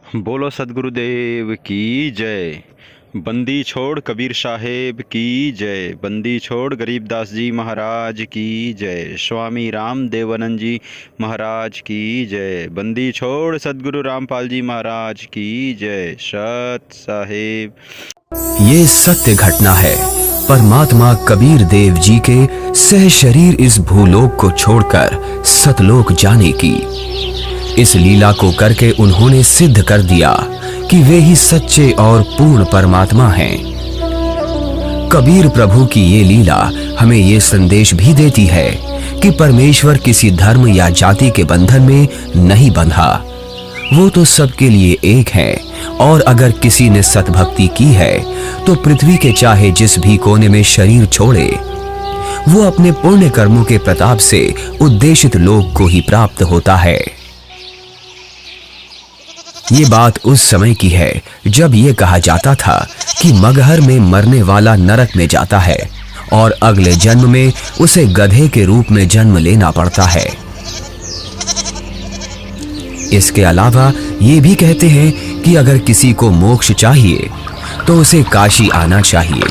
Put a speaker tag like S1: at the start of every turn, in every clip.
S1: बोलो सदगुरुदेव की जय। बंदी छोड़ कबीर साहेब की जय। बंदी छोड़ गरीबदास जी महाराज की जय। स्वामी राम देवानंद जी महाराज की जय। बंदी छोड़ सदगुरु रामपाल जी महाराज की जय। सत साहेब।
S2: ये सत्य घटना है परमात्मा कबीर देव जी के सह शरीर इस भूलोक को छोड़कर सतलोक जाने की। इस लीला को करके उन्होंने सिद्ध कर दिया कि वे ही सच्चे और पूर्ण परमात्मा हैं। कबीर प्रभु की ये लीला हमें ये संदेश भी देती है कि परमेश्वर किसी धर्म या जाति के बंधन में नहीं बंधा, वो तो सबके लिए एक है। और अगर किसी ने सतभक्ति की है तो पृथ्वी के चाहे जिस भी कोने में शरीर छोड़े, वो अपने पुण्य कर्मों के प्रताप से उद्देशित लोक को ही प्राप्त होता है। ये बात उस समय की है जब ये कहा जाता था कि मगहर में मरने वाला नरक में जाता है और अगले जन्म में उसे गधे के रूप में जन्म लेना पड़ता है। इसके अलावा ये भी कहते हैं कि अगर किसी को मोक्ष चाहिए तो उसे काशी आना चाहिए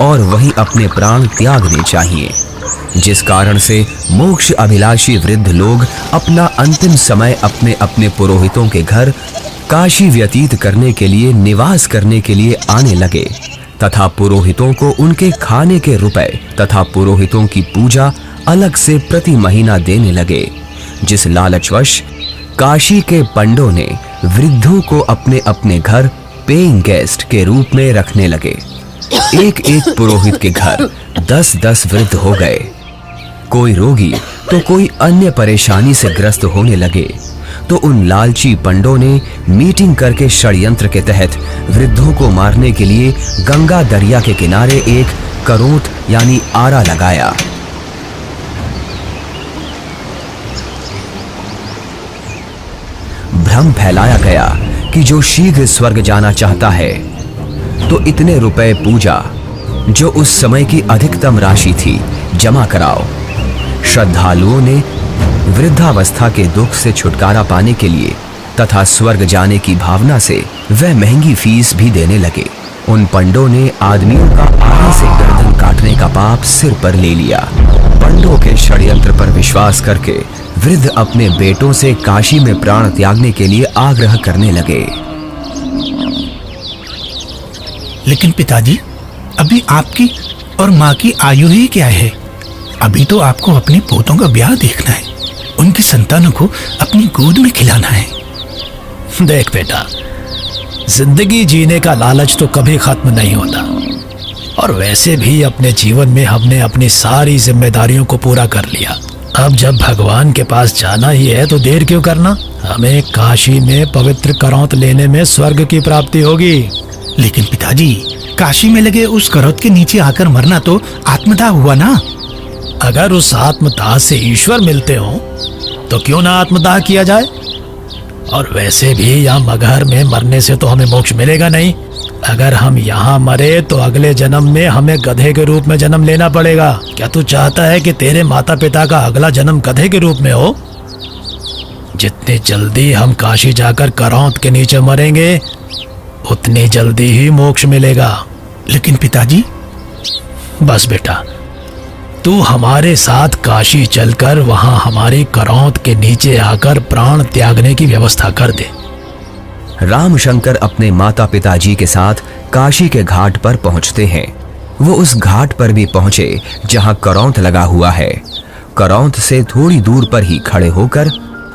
S2: और वहीं अपने प्राण त्यागने चाहिए, जिस कारण से मोक्ष अभिलाषी वृद्ध लोग अपना अंतिम समय अपने अपने पुरोहितों के घर काशी व्यतीत करने के लिए, निवास करने के लिए आने लगे तथा पुरोहितों को उनके खाने के रुपए तथा पुरोहितों की पूजा अलग से प्रति महीना देने लगे। जिस लालचवश काशी के पंडों ने वृद्धों को अपने अपने घर पेइंग गेस्ट के रूप में रखने लगे। एक एक पुरोहित के घर 10-10 वृद्ध हो गए। कोई रोगी तो कोई अन्य परेशानी से ग्रस्त होने लगे तो उन लालची पंडों ने मीटिंग करके षड्यंत्र के तहत वृद्धों को मारने के लिए गंगा दरिया के किनारे एक करोत यानी आरा लगाया। भ्रम फैलाया गया कि जो शीघ्र स्वर्ग जाना चाहता है तो इतने रुपए पूजा, जो उस समय की अधिकतम राशि थी, जमा कराओ। श्रद्धालुओं ने वृद्धावस्था के दुख से छुटकारा पाने के लिए तथा स्वर्ग जाने की भावना से वह महंगी फीस भी देने लगे। उन पंडों ने आदमियों का आने से गर्दन काटने का पाप सिर पर ले लिया। पंडों के षड्यंत्र पर विश्वास करके वृद्ध अपने बेटों से काशी में प्राण त्यागने के लिए आग्रह करने लगे।
S3: लेकिन पिताजी, अभी आपकी और माँ की आयु ही क्या है? अभी तो आपको अपने पोतों का ब्याह देखना है, उनकी संतानों को अपनी गोद में खिलाना है।
S4: देख बेटा, जिंदगी जीने का लालच तो कभी खत्म नहीं होता, और वैसे भी अपने जीवन में हमने अपनी सारी जिम्मेदारियों को पूरा कर लिया। अब जब भगवान के पास जाना ही है तो देर क्यों करना? हमें काशी में पवित्र करौत लेने में स्वर्ग की प्राप्ति होगी।
S3: लेकिन पिताजी, काशी में लगे उस करौत के नीचे आकर मरना तो आत्मदाह हुआ ना?
S4: अगर उस आत्मदाह से ईश्वर मिलते हो तो क्यों ना आत्मदाह किया जाए? और वैसे भी यहाँ मगहर में मरने से तो हमें मोक्ष मिलेगा नहीं। अगर हम यहाँ मरे तो अगले जन्म में हमें गधे के रूप में जन्म लेना पड़ेगा। क्या तू चाहता है कि तेरे माता पिता का अगला जन्म गधे के रूप में हो? जितनी जल्दी हम काशी जाकर करौत के नीचे मरेंगे उतनी जल्दी ही मोक्ष मिलेगा।
S3: लेकिन पिताजी।
S4: बस बेटा, तू हमारे साथ काशी चलकर वहां हमारी करौत के नीचे आकर प्राण त्यागने की व्यवस्था कर दे।
S2: रामशंकर अपने माता पिताजी के साथ काशी के घाट पर पहुंचते हैं। वो उस घाट पर भी पहुंचे जहां करौत लगा हुआ है। करौत से थोड़ी दूर पर ही खड़े होकर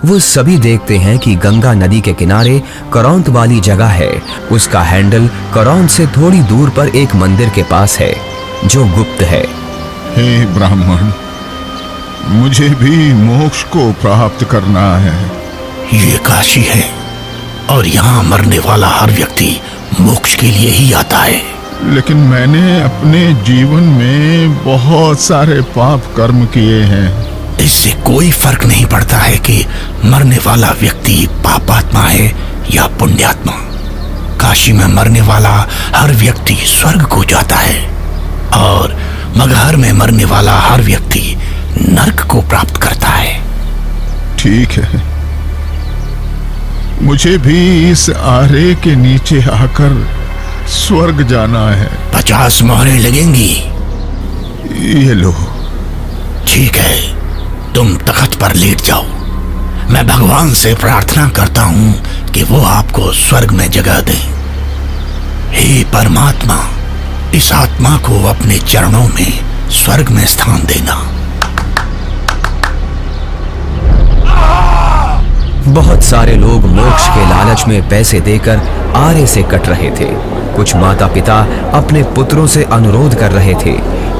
S2: वो सभी देखते हैं कि गंगा नदी के किनारे करौत वाली जगह है। उसका हैंडल करौत से थोड़ी दूर पर एक मंदिर के पास है जो गुप्त है।
S5: हे ब्राह्मण, मुझे भी मोक्ष को प्राप्त करना है।
S3: ये काशी है और यहाँ मरने वाला हर व्यक्ति मोक्ष के लिए ही आता है।
S5: लेकिन मैंने अपने जीवन में बहुत सारे पाप कर्म किए हैं।
S3: इससे कोई फर्क नहीं पड़ता है कि मरने वाला व्यक्ति पापात्मा है या पुण्यात्मा। काशी में मरने वाला हर व्यक्ति स्वर्ग को जाता है और मगहर में मरने वाला हर व्यक्ति नरक को प्राप्त करता है।
S5: ठीक है, मुझे भी इस आरे के नीचे आकर स्वर्ग जाना है।
S3: 50 मोहरें लगेंगी।
S5: ये लो।
S3: ठीक है, तुम तख्त पर लेट जाओ। मैं भगवान से प्रार्थना करता हूं कि वो आपको स्वर्ग में जगह दे। हे परमात्मा, इस आत्मा को अपने चरणों में स्वर्ग में स्थान देना।
S2: बहुत सारे लोग मोक्ष के लालच में पैसे देकर आरे से कट रहे थे। कुछ माता पिता अपने पुत्रों से अनुरोध कर रहे थे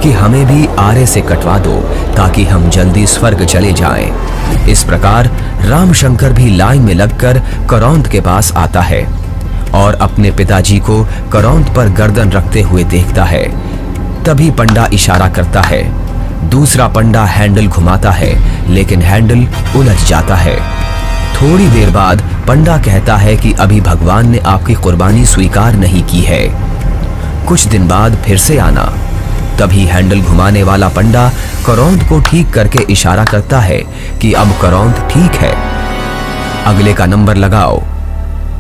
S2: कि हमें भी आरे से कटवा दो ताकि हम जल्दी स्वर्ग चले जाएं। इस प्रकार रामशंकर भी लाइन में लगकर करौंद के पास आता है और अपने पिताजी को करौंद पर गर्दन रखते हुए देखता है। तभी पंडा इशारा करता है। दूसरा पंडा हैंडल घुमाता है, लेकिन हैंडल उलझ जाता है। थोड़ी देर बाद पंडा कहता है कि अभी भगवान ने आपकी कुर्बानी स्वीकार नहीं की है, कुछ दिन बाद फिर से आना। तभी हैंडल घुमाने वाला पंडा करौंद को ठीक करके इशारा करता है कि अब करौंद ठीक है, अगले का नंबर लगाओ।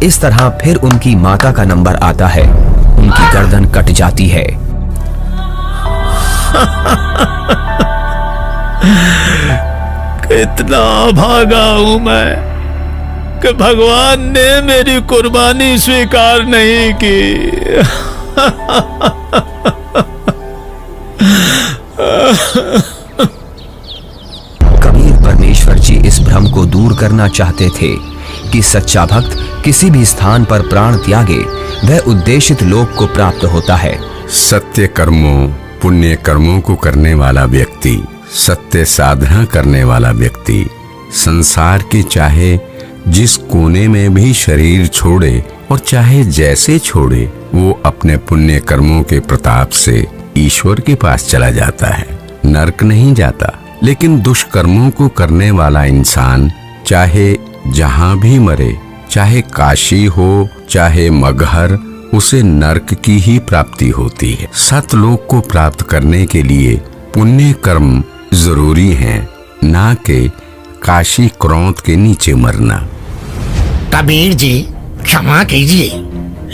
S2: इस तरह फिर उनकी माता का नंबर आता है। उनकी गर्दन कट जाती है।
S4: कितना भागा हूं मैं कि भगवान ने मेरी कुर्बानी स्वीकार नहीं की।
S2: कबीर परमेश्वर जी इस भ्रम को दूर करना चाहते थे कि सच्चा भक्त किसी भी स्थान पर प्राण त्यागे वह उद्देशित लोक को प्राप्त होता है।
S6: सत्य कर्मों, पुण्य कर्मों को करने वाला व्यक्ति, सत्य साधना करने वाला व्यक्ति संसार के चाहे जिस कोने में भी शरीर छोड़े और चाहे जैसे छोड़े, वो अपने पुण्य कर्मों के प्रताप से ईश्वर के पास चला जाता है, नरक नहीं जाता। लेकिन दुष्कर्मों को करने वाला इंसान चाहे जहां भी मरे, चाहे काशी हो चाहे मगहर, उसे नरक की ही प्राप्ति होती है। सतलोक को प्राप्त करने के लिए पुण्य कर्म जरूरी हैं, ना कि काशी क्रोध के नीचे मरना।
S3: कबीर जी क्षमा कीजिए,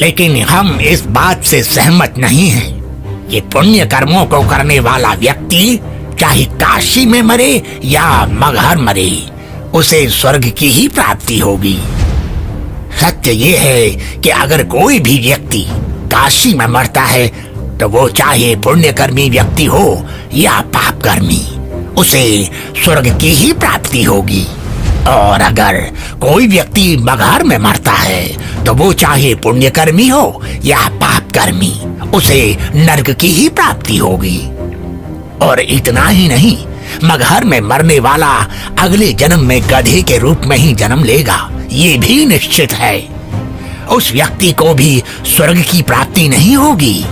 S3: लेकिन हम इस बात से सहमत नहीं हैं। ये पुण्य कर्मों को करने वाला व्यक्ति चाहे काशी में मरे या मगहर मरे, उसे स्वर्ग की ही प्राप्ति होगी। सत्य ये है कि अगर कोई भी व्यक्ति काशी में मरता है तो वो चाहे पुण्यकर्मी व्यक्ति हो या पापकर्मी, उसे स्वर्ग की ही प्राप्ति होगी। और अगर कोई व्यक्ति मगहर में मरता है तो वो चाहे पुण्यकर्मी हो या पापकर्मी, उसे नरक की ही प्राप्ति होगी। और इतना ही नहीं, मगहर में मरने वाला अगले जन्म में गधे के रूप में ही जन्म लेगा, ये भी निश्चित है। उस व्यक्ति को भी स्वर्ग की प्राप्ति नहीं होगी।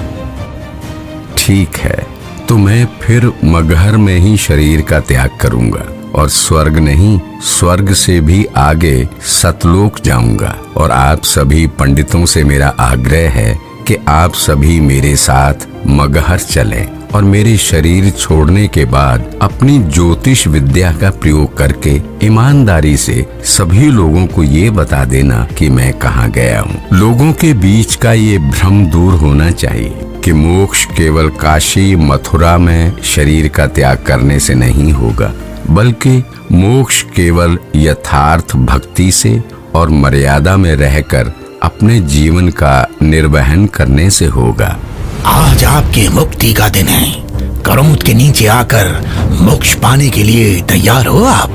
S6: ठीक है, तो मैं फिर मगहर में ही शरीर का त्याग करूंगा और स्वर्ग नहीं, स्वर्ग से भी आगे सतलोक जाऊंगा। और आप सभी पंडितों से मेरा आग्रह है कि आप सभी मेरे साथ मगहर चलें और मेरे शरीर छोड़ने के बाद अपनी ज्योतिष विद्या का प्रयोग करके ईमानदारी से सभी लोगों को ये बता देना कि मैं कहाँ गया हूँ। लोगों के बीच का ये भ्रम दूर होना चाहिए कि मोक्ष केवल काशी मथुरा में शरीर का त्याग करने से नहीं होगा, बल्कि मोक्ष केवल यथार्थ भक्ति से और मर्यादा में रहकर अपने जीवन का निर्वहन करने से होगा।
S3: आज आपके मुक्ति का दिन है। करौंद के नीचे आकर मोक्ष पाने के लिए तैयार हो आप?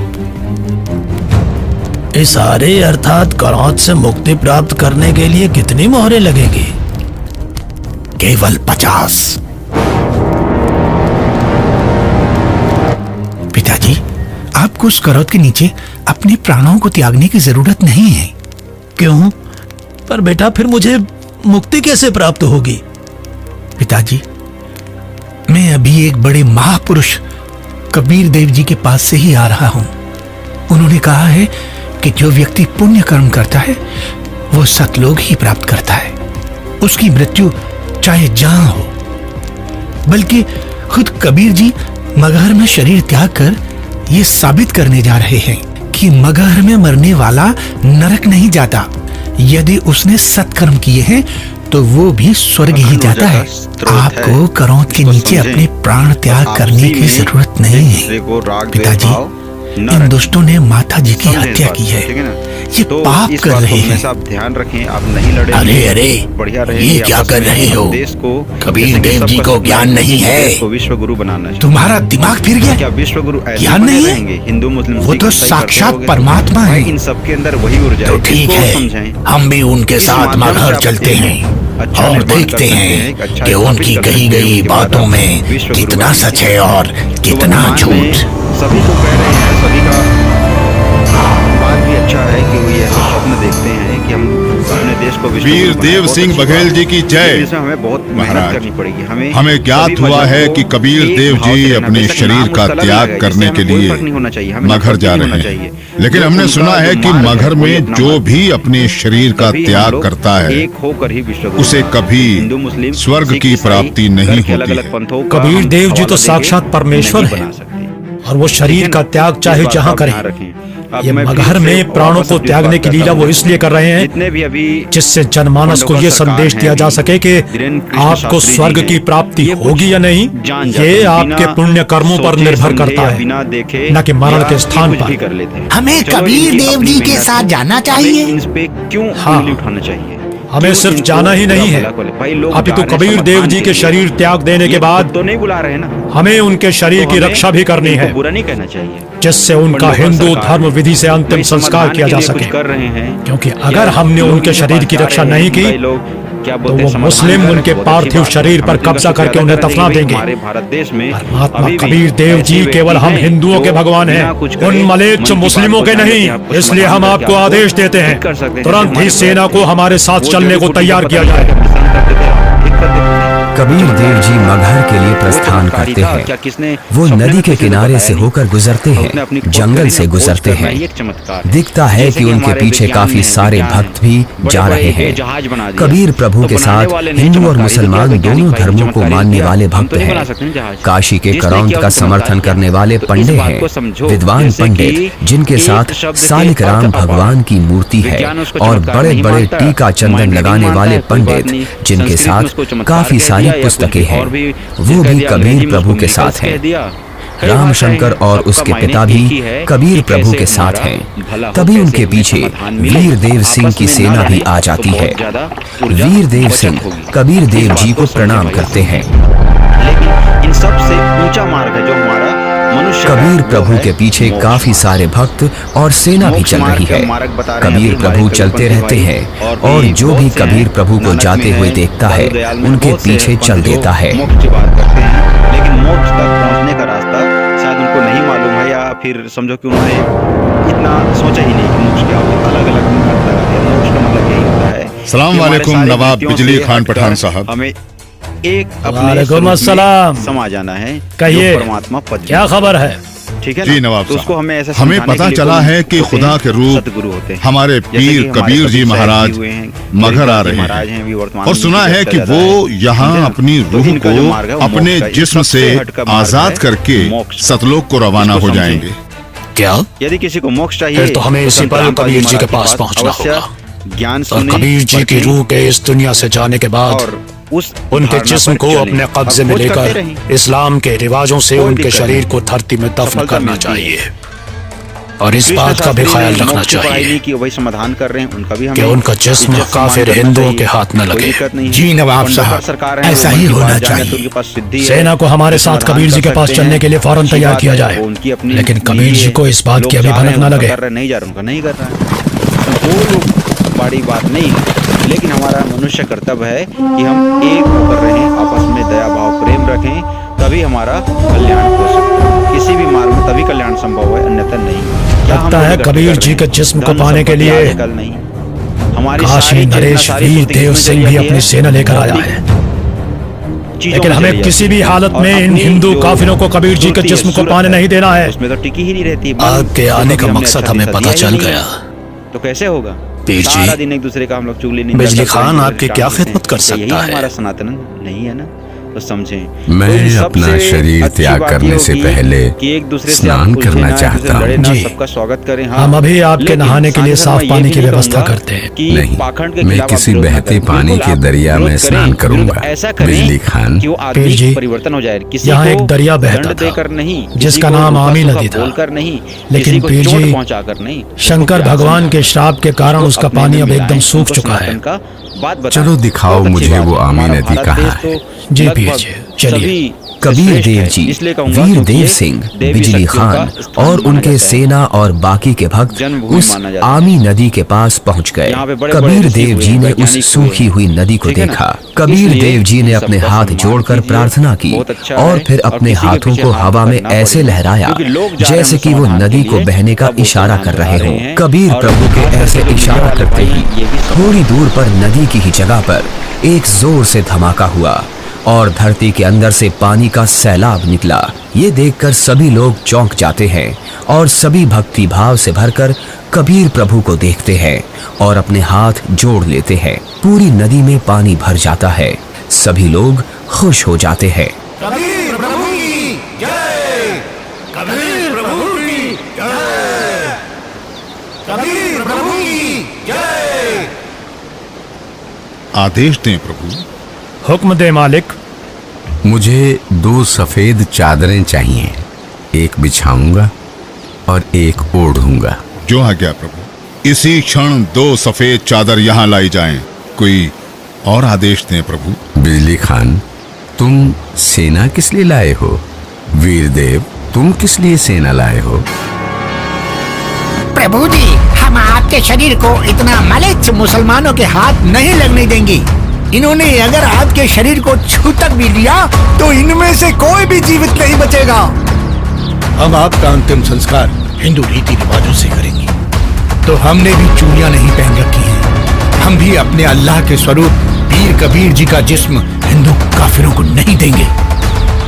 S4: इस आरे अर्थात करौंद से मुक्ति प्राप्त करने के लिए कितनी मोहरें लगेंगी?
S3: केवल 50। पिताजी, आपको उस करौंद के नीचे अपने प्राणों को त्यागने की जरूरत नहीं है।
S4: क्यों? पर बेटा फिर मुझे मुक्ति कैसे प्राप्त होगी?
S3: पिताजी, मैं अभी एक बड़े महापुरुष कबीर देव जी के पास से ही आ रहा हूं। उन्होंने कहा है कि जो व्यक्ति पुण्य कर्म करता है वो सतलोक ही प्राप्त करता है। उसकी मृत्यु चाहे जहां हो। बल्कि खुद कबीर जी मगहर में शरीर त्याग कर ये साबित करने जा रहे हैं कि कि मगहर में मरने वाला नरक नहीं जाता। यदि उसने सत्कर्म किए हैं तो वो भी स्वर्ग ही जाता है। आपको करौंद के नीचे अपने प्राण त्याग करने की जरूरत नहीं है। पिताजी, इन दुष्टों ने माता जी की हत्या की है, ये पाप कर रहे हैं।
S1: आप ध्यान रखें, आप नहीं लड़े।
S3: अरे
S1: बढ़िया रहे,
S3: ये क्या कर रहे हो? कबीर देव जी को ज्ञान नहीं है।
S1: विश्व गुरु बनाना चाहिए।
S3: तुम्हारा दिमाग फिर गया?
S1: क्या विश्व गुरु
S3: ज्ञान नहीं है?
S1: हिंदू मुस्लिम
S3: वो तो साक्षात परमात्मा है।
S1: इन सबके अंदर वही ऊर्जा
S3: तो ठीक है, हम भी उनके साथ मगहर चलते हैं और देखते हैं कि उनकी कही गई बातों में कितना सच है और कितना झूठ।
S1: सभी को कह रहे हैं, सभी का बात भी अच्छा है कि वो ये स्वप्न देखते हैं कि हम अपने देश को
S5: वीर देव सिंह बघेल जी की जय।
S1: इसमें हमें बहुत मेहनत करनी पड़ेगी।
S5: हमें ज्ञात हुआ है कि कबीर देव जी अपने शरीर का त्याग करने के लिए मगहर जा रहे हैं, लेकिन हमने सुना है कि मगहर में जो भी अपने शरीर का त्याग करता है उसे कभी स्वर्ग की प्राप्ति नहीं होती है।
S4: कबीर देव जी तो साक्षात परमेश्वर है और वो शरीर का त्याग चाहे जहाँ करें। ये मगहर में प्राणों को त्यागने की लीला वो इसलिए कर रहे हैं जिससे जनमानस को ये संदेश दिया जा सके कि आपको स्वर्ग की प्राप्ति होगी या नहीं, ये आपके पुण्य कर्मों पर निर्भर करता है, न कि मरण के स्थान पर।
S3: हमें कबीर देव जी के साथ जाना चाहिए।
S1: इन पे क्यों उंगली उठाना चाहिए?
S4: हमें सिर्फ जाना ही नहीं है, अपितु कबीर देव जी के शरीर त्याग देने के बाद
S1: तो नहीं बुला रहे ना,
S4: हमें उनके शरीर की रक्षा भी करनी है,
S1: बुरा नहीं कहना चाहिए,
S4: जिससे उनका हिंदू धर्म विधि से अंतिम संस्कार किया जा सके।
S1: कर रहे हैं
S4: क्योंकि अगर हमने उनके शरीर की रक्षा नहीं की तो वो मुस्लिम उनके पार्थिव शरीर पर कब्जा करके उन्हें दफना देंगे।
S1: भारत देश में
S4: महात्मा कबीर देव जी केवल हम हिंदुओं के भगवान हैं, उन मलेच्छ मुस्लिमों के नहीं। इसलिए हम आपको आदेश देते हैं, तुरंत ही सेना को हमारे साथ चलने को तैयार किया जाए।
S2: कबीर देव जी मगहर के लिए प्रस्थान करते हैं। वो नदी के किनारे से होकर गुजरते हैं, जंगल से गुजरते हैं। दिखता है कि उनके पीछे काफी सारे भक्त भी जा रहे हैं। कबीर प्रभु के साथ हिंदू और मुसलमान दोनों धर्मों को मानने वाले भक्त हैं। काशी के करौंद का समर्थन करने वाले पंडित हैं, विद्वान पंडित जिनके साथ सालिक राम भगवान की मूर्ति है, और बड़े बड़े टीका चंदन लगाने वाले पंडित जिनके साथ काफी सारी पुस्तकें हैं, वो भी कबीर प्रभु के साथ हैं। रामशंकर और उसके पिता भी कबीर प्रभु के साथ हैं। तभी उनके पीछे वीर देव सिंह की सेना भी आ जाती है। वीर देव सिंह कबीर देव जी को प्रणाम करते हैं।
S1: लेकिन इन सब से ऊंचा मार्ग है जो हमारा मनुष्य।
S2: कबीर प्रभु के पीछे काफी सारे भक्त और सेना भी चल रही है। कबीर प्रभु चलते रहते हैं और जो भी कबीर प्रभु को जाते हुए देखता है उनके पीछे चल देता है।
S1: मोक्ष की बात करते हैं, लेकिन मोक्ष तक पहुंचने का रास्ता शायद उनको नहीं मालूम है, या फिर समझो कि उन्होंने इतना सोचा ही नहीं कि मोक्ष क्या होता है। अलग अलग मोक्ष का मतलब यही होता है।
S5: सलाम वालेकुम नवाब बिजली खान पठान साहब।
S1: हमें एक
S4: वालेकुम अस्सलाम
S1: समा जाना है।
S4: कहिए,
S1: परमात्मा पद
S4: क्या खबर है?
S1: ठीक है
S5: जी नवाब
S1: तो उसको हमें ऐसा
S5: हमें पता चला है कि खुदा के रूप हमारे पीर कबीर जी महाराज मगहर आ रहे हैं, और सुना है कि वो यहाँ अपनी रूह को अपने जिस्म से आजाद करके सतलोक को रवाना हो जाएंगे।
S4: क्या?
S1: यदि किसी को मोक्ष चाहिए
S4: फिर तो हमें इसी पल कबीर जी के पास पहुंचना होगा।
S1: ज्ञान
S4: और कबीर जी की रूह के इस दुनिया से जाने के बाद उनके जिस्म को अपने कब्जे में लेकर इस्लाम के रिवाजों से उनके शरीर को धरती में दफन करना चाहिए। और इस बात का भी ख्याल रखना चाहिए
S1: कि वही समाधान कर रहे हैं उनका भी
S4: कि उनका जिस्म काफिर हिंदुओं के हाथ न लगे।
S3: जी नवाब साहब, ऐसा ही होना चाहिए।
S4: सेना को हमारे साथ कबीर जी के पास चलने के लिए फौरन तैयार किया जाए, लेकिन कबीर जी को इस बात की अभी भनक न लगे।
S1: नहीं जा रहा, उनका नहीं कर रहा है, बड़ी बात नहीं है, लेकिन हमारा मनुष्य कर्तव्य है कि हम एक होकर रहें, आपस में दया भाव प्रेम रखें, तभी हमारा कल्याण हो सकता है। किसी भी मार्ग में तभी कल्याण संभव है, अन्यथा नहीं।
S4: लगता है कबीर जी के जिस्म को पाने के लिए काशी नरेश वीर देव सिंह भी अपनी सेना लेकर आया है, लेकिन हमें किसी भी हालत में इन हिंदू काफिरों को कबीर जी के जिस्म को पाने नहीं देना है।
S1: उसमें तो टिकी ही नहीं रहती।
S4: आपके आने का मकसद हमें पता चल गया।
S1: तो कैसे होगा?
S4: पीर
S1: सारा
S4: जी,
S1: दिन एक दूसरे का हम लोग चुगली नहीं।
S4: बिजली खान आपकी क्या खिदमत कर सकता है?
S1: हमारा सनातन नहीं है ना, तो समझें।
S6: मैं
S1: तो इन
S6: अपना
S1: सबसे
S6: शरीर
S1: अच्छी
S6: त्याग
S1: बात
S6: करने
S1: ये
S6: से
S1: होगी
S6: पहले
S1: कि एक दूसरे से
S6: स्नान
S1: आप उलझे
S6: करना
S1: ना, एक दूसरे
S6: चाहता
S1: से लड़े
S6: हूँ।
S1: ना,
S4: जी।
S1: सबका स्वागत करें। हाँ,
S4: हम अभी आपके
S1: लेकिन
S4: नहाने के लिए
S1: साथ ही
S4: साफ
S1: मैं ये
S4: पानी
S1: भी
S4: की
S1: नहीं
S4: व्यवस्था
S1: कहूँगा
S4: करते हैं।
S1: कि
S6: नहीं,
S1: पाखंड के
S6: मैं
S1: खिलाफ आप
S6: किसी
S1: विरोध ना
S6: बहते
S1: करें।
S6: पानी
S1: बिल्कुल
S6: के
S1: आप
S6: दरिया
S1: विरोध
S6: में
S1: करें,
S6: स्नान
S1: विरोध
S6: करूंगा।
S1: ऐसा करें
S6: बिजली खान,
S1: कि वो
S4: पीर
S1: आदमी
S4: जी,
S1: परिवर्तन हो जाए। किसी
S4: यहाँ
S1: को
S4: एक दरिया बहता
S1: दंड
S4: था,
S1: देकर नहीं, किसी
S4: जिसका
S1: को
S4: नाम
S1: रूखा
S4: आमी
S1: सूखा
S4: नदी था।
S1: बोलकर नहीं,
S4: लेकिन
S1: किसी को
S4: पीर
S1: चोट
S4: जी,
S1: पहुंचाकर नहीं, उसको
S4: शंकर
S1: प्यार
S4: भगवान
S1: समझाकर,
S4: के श्राप के कारण
S1: उसको
S4: उसका
S1: अपने
S4: पानी
S1: में
S4: अब एकदम
S1: मिलाएं,
S4: सूख
S1: उनको
S4: चुका है।
S1: सनातन का बात बताएं।
S6: चलो दिखाओ
S1: बहुत अच्छी
S6: मुझे
S1: बात
S6: वो
S1: है।
S6: आमी
S1: हमारा
S6: नदी
S1: भारत
S6: कहाँ
S1: देश
S6: है।
S1: तो
S4: जी
S1: लगभग
S4: पीर जी, चलिए।
S1: सभी
S2: कबीर
S1: श्रेष्ठ
S2: देव
S1: है।
S2: जी,
S1: इसलिए कहूंगा
S2: वीर
S1: क्योंकि
S2: देव
S1: ये
S2: सिंह,
S1: देवी
S2: बिजली
S1: शक्तियों
S2: खान
S1: का स्थान
S2: और
S1: माना
S2: उनके
S1: जाता है।
S2: सेना और बाकी के भक्त
S1: जन्मभूमि
S2: उस
S1: माना जाता है।
S2: आमी नदी के पास पहुंच गए।
S1: यहाँ पे बड़े-बड़े
S2: कबीर
S1: ऋषि
S2: देव
S1: हुए
S2: जी
S1: हैं,
S2: ने
S1: वैज्ञानिक
S2: उस सूखी
S1: हुए
S2: हुई
S1: हैं।
S2: नदी को
S1: ठीक है ना?
S2: देखा। कबीर
S1: इसलिए
S2: देव जी ने
S1: इन
S2: अपने
S1: सबका
S2: हाथ
S1: सम्मान
S2: जोड़कर
S1: कीजिए।
S2: प्रार्थना की
S1: बहुत अच्छा
S2: और
S1: है
S2: फिर
S1: और
S2: अपने
S1: किसी के
S2: हाथों
S1: पीछे
S2: को
S1: हाथ
S2: हवा में
S1: करना
S2: ऐसे
S1: पड़ेगा,
S2: लहराया
S1: क्योंकि लोग जा रहे हैं
S2: जैसे कि वो
S1: समाधान
S2: नदी
S1: के
S2: को
S1: लिए,
S2: बहने का
S1: अब वो
S2: इशारा
S1: समाधान
S2: कर
S1: करा
S2: रहे
S1: रहे
S2: हों।
S1: हैं।
S2: कबीर
S1: और
S2: प्रभु के
S1: खास
S2: ऐसे
S1: करके
S2: इशारा
S1: वाले
S2: करते
S1: भाई
S2: ही
S1: ये भी सब-
S2: थोड़ी दूर पर नदी की ही जगह पर एक जोर से धमाका हुआ और धरती के अंदर से पानी का सैलाब निकला। ये देखकर सभी लोग चौंक जाते हैं और सभी भक्ति भाव से भरकर कबीर प्रभु को देखते हैं और अपने हाथ जोड़ लेते हैं। पूरी नदी में पानी भर जाता है। सभी लोग खुश हो जाते हैं।
S3: कबीर प्रभु की जय, कबीर प्रभु की जय, कबीर प्रभु की जय।
S5: आदेश दें प्रभु।
S4: हुक्म दे मालिक।
S6: मुझे 2 सफेद चादरें चाहिए। एक बिछाऊंगा और एक ओढ़ूंगा।
S5: जो आज्ञा प्रभु। इसी क्षण 2 सफेद चादर यहाँ लाई जाएं। कोई और आदेश दें प्रभु।
S6: बिजली खान, तुम सेना किस लिए लाए हो? वीरदेव, तुम किस लिए सेना लाए हो?
S3: प्रभु जी, हम आपके शरीर को इतना मलिच मुसलमानों के हाथ नहीं लगने देंगे। इन्होंने अगर आपके शरीर को छू तक भी लिया तो इनमें से कोई भी जीवित नहीं बचेगा। हम आपका अंतिम संस्कार हिंदू रीति रिवाजों से करेंगे। तो हमने भी चूड़ियां नहीं पहन रखी हैं। हम भी अपने अल्लाह के स्वरूप पीर कबीर जी का जिस्म हिंदू काफिरों को नहीं देंगे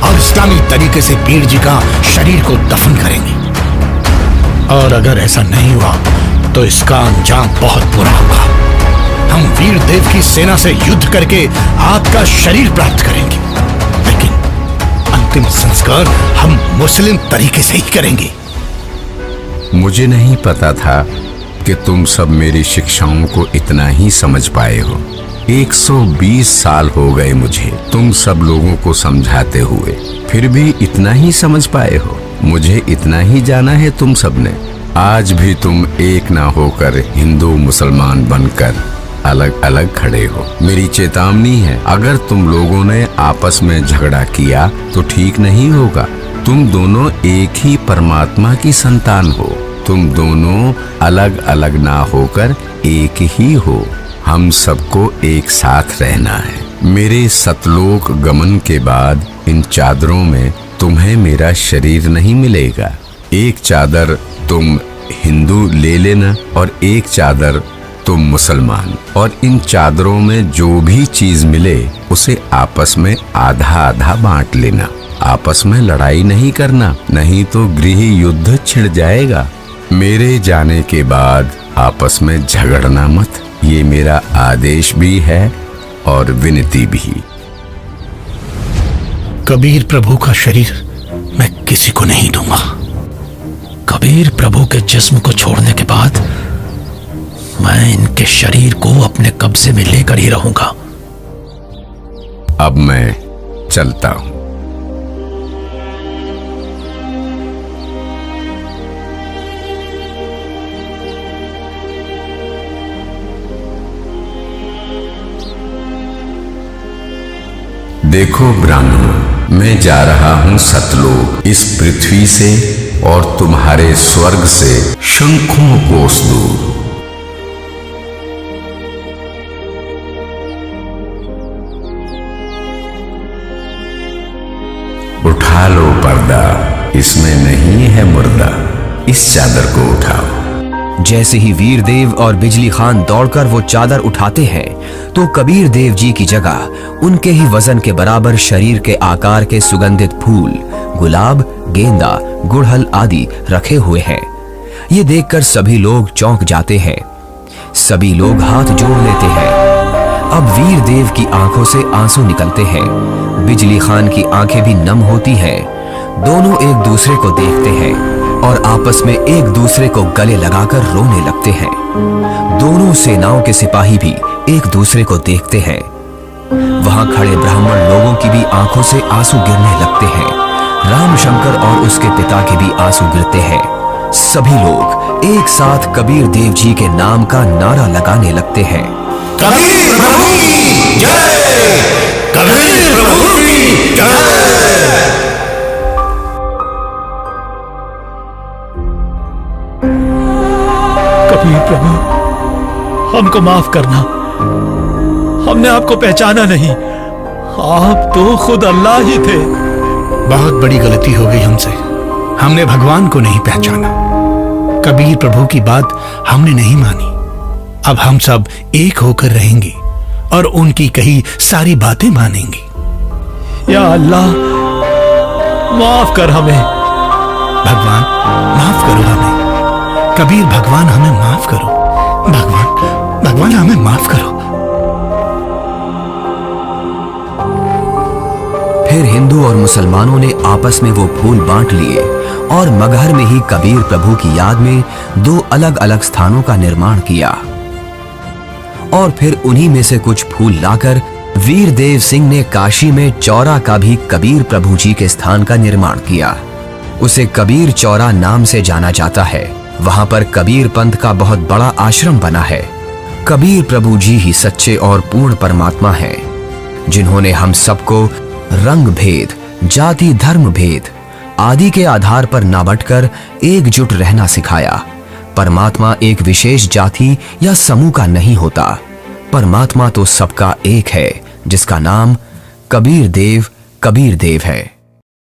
S3: और इस्लामी तरीके से पीर जी का शरीर को दफन करेंगे। और अगर ऐसा नहीं हुआ तो इसका अंजाम बहुत बुरा होगा। हम वीर देव की सेना से युद्ध करके आपका शरीर प्राप्त करेंगे, लेकिन अंतिम संस्कार हम मुस्लिम तरीके से ही करेंगे।
S6: मुझे नहीं पता था कि तुम सब मेरी शिक्षाओं को इतना ही समझ पाए हो। 120 साल हो गए मुझे तुम सब लोगों को समझाते हुए, फिर भी इतना ही समझ पाए हो। मुझे इतना ही जाना है तुम सब ने। आज भी तुम एक ना होकर हिंदू मुसलमान बनकर अलग अलग खड़े हो। मेरी चेतावनी है, अगर तुम लोगों ने आपस में झगड़ा किया तो ठीक नहीं होगा। तुम दोनों एक ही परमात्मा की संतान हो। तुम दोनों अलग अलग ना होकर एक ही हो। हम सबको एक साथ रहना है। मेरे सतलोक गमन के बाद इन चादरों में तुम्हें मेरा शरीर नहीं मिलेगा। एक चादर तुम हिंदू ले लेना और एक चादर तुम मुसलमान, और इन चादरों में जो भी चीज मिले उसे आपस में आधा आधा बांट लेना। आपस में लड़ाई नहीं करना, नहीं तो गृह युद्ध छिड़ जाएगा। मेरे जाने के बाद आपस में झगड़ना मत, ये मेरा आदेश भी है और विनती भी।
S3: कबीर प्रभु का शरीर मैं किसी को नहीं दूंगा।
S4: कबीर प्रभु के जिस्म को छोड़ने के बाद मैं इनके शरीर को अपने कब्जे में लेकर ही रहूंगा।
S6: अब मैं चलता हूं। देखो ब्राह्मण, मैं जा रहा हूं सतलोक, इस पृथ्वी से और तुम्हारे स्वर्ग से शंखों कोस दूर। उठा लो पर्दा, इसमें नहीं है मुर्दा, इस चादर को उठाओ।
S2: जैसे ही वीर देव और बिजली खान दौड़कर वो चादर उठाते हैं तो कबीर देव जी की जगह उनके ही वजन के बराबर शरीर के आकार के सुगंधित फूल, गुलाब, गेंदा, गुड़हल आदि रखे हुए हैं। ये देखकर सभी लोग चौंक जाते हैं। सभी लोग हाथ जोड़ लेते हैं। अब वीर देव की आंखों से आंसू निकलते हैं। बिजली खान की आंखें भी नम होती हैं। दोनों एक दूसरे को देखते हैं और आपस में एक दूसरे को गले लगाकर रोने लगते हैं। दोनों सेनाओं के सिपाही भी एक दूसरे को देखते हैं। वहां खड़े ब्राह्मण लोगों की भी आंखों से आंसू गिरने लगते हैं। रामशंकर और उसके पिता के भी आंसू गिरते हैं। सभी लोग एक साथ कबीर देव जी के नाम का नारा लगाने लगते हैं।
S3: कबीर प्रभु की जय, कबीर प्रभु की जय।
S4: कबीर प्रभु, हमको माफ करना, हमने आपको पहचाना नहीं। आप तो खुद अल्लाह ही थे।
S3: बहुत बड़ी गलती हो गई हमसे, हमने भगवान को नहीं पहचाना। कबीर प्रभु की बात हमने नहीं मानी। अब हम सब एक होकर रहेंगे और उनकी कही सारी बातें मानेंगे।
S4: या अल्लाह, माफ कर हमें।
S3: भगवान माफ करो हमें, कबीर भगवान हमें माफ करो, भगवान भगवान हमें माफ करो।
S2: फिर हिंदू और मुसलमानों ने आपस में वो फूल बांट लिए और मगहर में ही कबीर प्रभु की याद में 2 अलग अलग स्थानों का निर्माण किया। और फिर उन्हीं में से कुछ फूल लाकर वीर देव सिंह ने काशी में चौरा का भी कबीर प्रभु जी के स्थान का निर्माण किया। उसे कबीर चौरा नाम से जाना जाता है। वहां पर कबीर पंथ का बहुत बड़ा आश्रम बना है। कबीर प्रभु जी ही सच्चे और पूर्ण परमात्मा हैं, जिन्होंने हम सबको रंग भेद, जाति धर्म भेद आदि के आधार पर ना बंटकर एकजुट रहना सिखाया। परमात्मा एक विशेष जाति या समूह का नहीं होता। परमात्मा तो सबका एक है, जिसका नाम कबीर देव है।